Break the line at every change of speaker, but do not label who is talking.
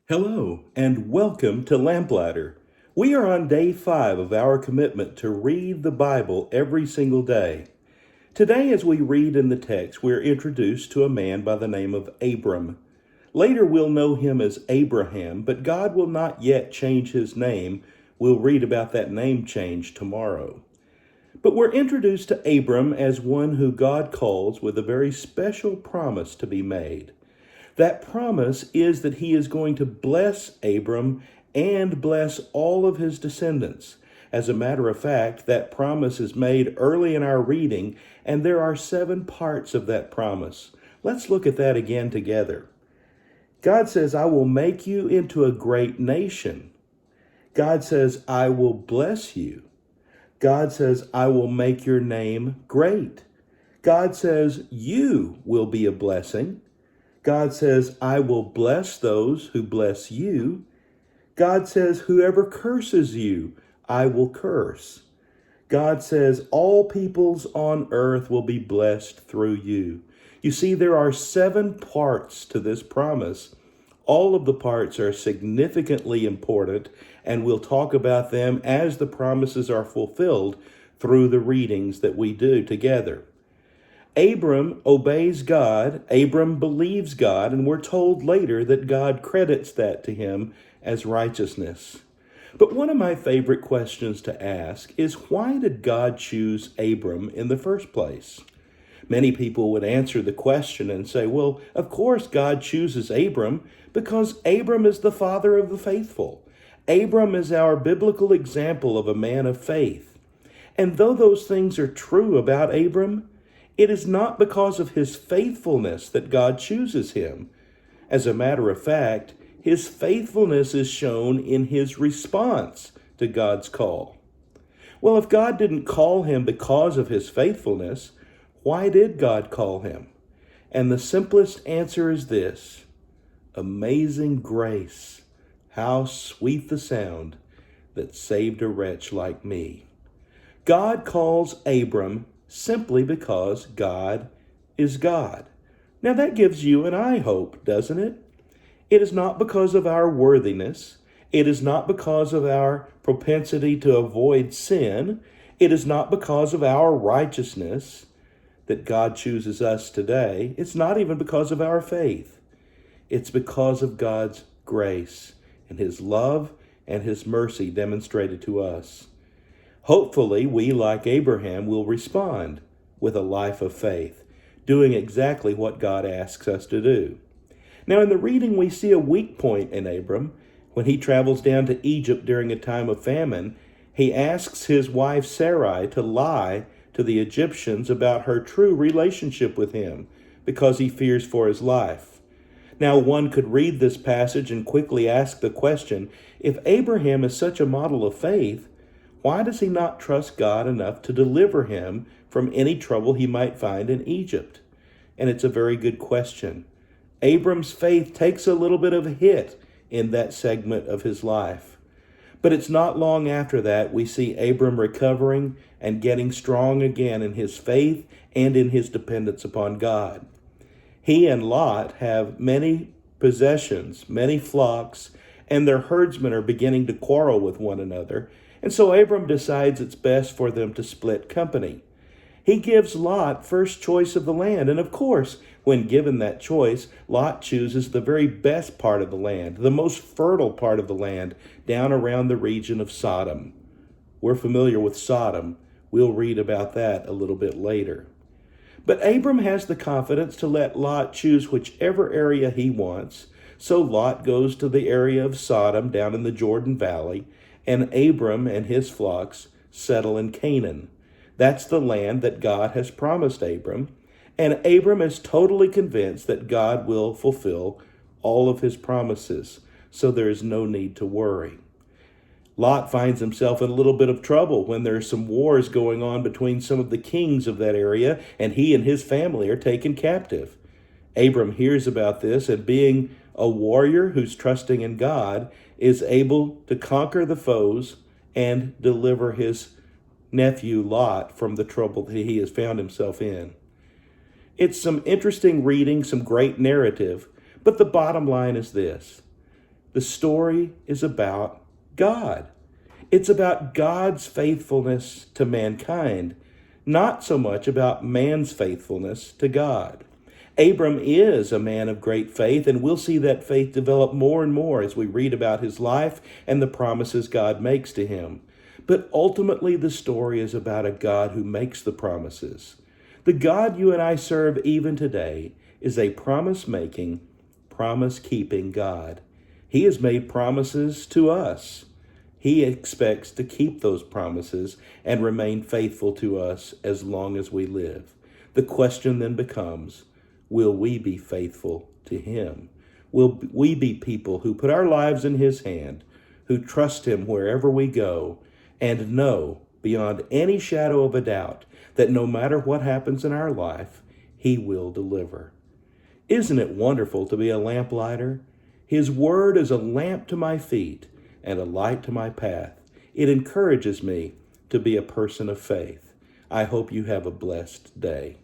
Hello, and welcome to Lamplighter. We are on day 5 of our commitment to read the Bible every single day. Today, as we read in the text, we're introduced to a man by the name of Abram. Later, we'll know him as Abraham, but God will not yet change his name. We'll read about that name change tomorrow. But we're introduced to Abram as one who God calls with a very special promise to be made. That promise is that he is going to bless Abram and bless all of his descendants. As a matter of fact, that promise is made early in our reading, and there are 7 parts of that promise. Let's look at that again together. God says, I will make you into a great nation. God says, I will bless you. God says, I will make your name great. God says, you will be a blessing. God says, I will bless those who bless you. God says, whoever curses you, I will curse. God says, all peoples on earth will be blessed through you. You see, there are 7 parts to this promise. All of the parts are significantly important, and we'll talk about them as the promises are fulfilled through the readings that we do together. Abram obeys God, Abram believes God, and we're told later that God credits that to him as righteousness. But one of my favorite questions to ask is, why did God choose Abram in the first place? Many people would answer the question and say, well, of course God chooses Abram because Abram is the father of the faithful. Abram is our biblical example of a man of faith. And though those things are true about Abram, it is not because of his faithfulness that God chooses him. As a matter of fact, his faithfulness is shown in his response to God's call. Well, if God didn't call him because of his faithfulness, why did God call him? And the simplest answer is this: amazing grace. How sweet the sound that saved a wretch like me. God calls Abram simply because God is God. Now that gives you and I hope, doesn't it? It is not because of our worthiness. It is not because of our propensity to avoid sin. It is not because of our righteousness that God chooses us today. It's not even because of our faith. It's because of God's grace and his love and his mercy demonstrated to us. Hopefully, we, like Abraham, will respond with a life of faith, doing exactly what God asks us to do. Now, in the reading, we see a weak point in Abram. When he travels down to Egypt during a time of famine, he asks his wife Sarai to lie to the Egyptians about her true relationship with him because he fears for his life. Now, one could read this passage and quickly ask the question, if Abraham is such a model of faith, why does he not trust God enough to deliver him from any trouble he might find in Egypt? And it's a very good question. Abram's faith takes a little bit of a hit in that segment of his life. But it's not long after that we see Abram recovering and getting strong again in his faith and in his dependence upon God. He and Lot have many possessions, many flocks, and their herdsmen are beginning to quarrel with one another. And so Abram decides it's best for them to split company. He gives Lot first choice of the land. And of course, when given that choice, Lot chooses the very best part of the land, the most fertile part of the land, down around the region of Sodom. We're familiar with Sodom. We'll read about that a little bit later. But Abram has the confidence to let Lot choose whichever area he wants. So Lot goes to the area of Sodom down in the Jordan Valley, and Abram and his flocks settle in Canaan. That's the land that God has promised Abram, and Abram is totally convinced that God will fulfill all of his promises, so there is no need to worry. Lot finds himself in a little bit of trouble when there's some wars going on between some of the kings of that area, and he and his family are taken captive. Abram hears about this, and being a warrior who's trusting in God, is able to conquer the foes and deliver his nephew Lot from the trouble that he has found himself in. It's some interesting reading, some great narrative, but the bottom line is this: The story is about God. It's about God's faithfulness to mankind, not so much about man's faithfulness to God. Abram is a man of great faith, and we'll see that faith develop more and more as we read about his life and the promises God makes to him. But ultimately, the story is about a God who makes the promises. The God you and I serve even today is a promise-making, promise-keeping God. He has made promises to us. He expects to keep those promises and remain faithful to us as long as we live. The question then becomes, will we be faithful to him? Will we be people who put our lives in his hand, who trust him wherever we go, and know beyond any shadow of a doubt that no matter what happens in our life, he will deliver? Isn't it wonderful to be a lamplighter? His word is a lamp to my feet and a light to my path. It encourages me to be a person of faith. I hope you have a blessed day.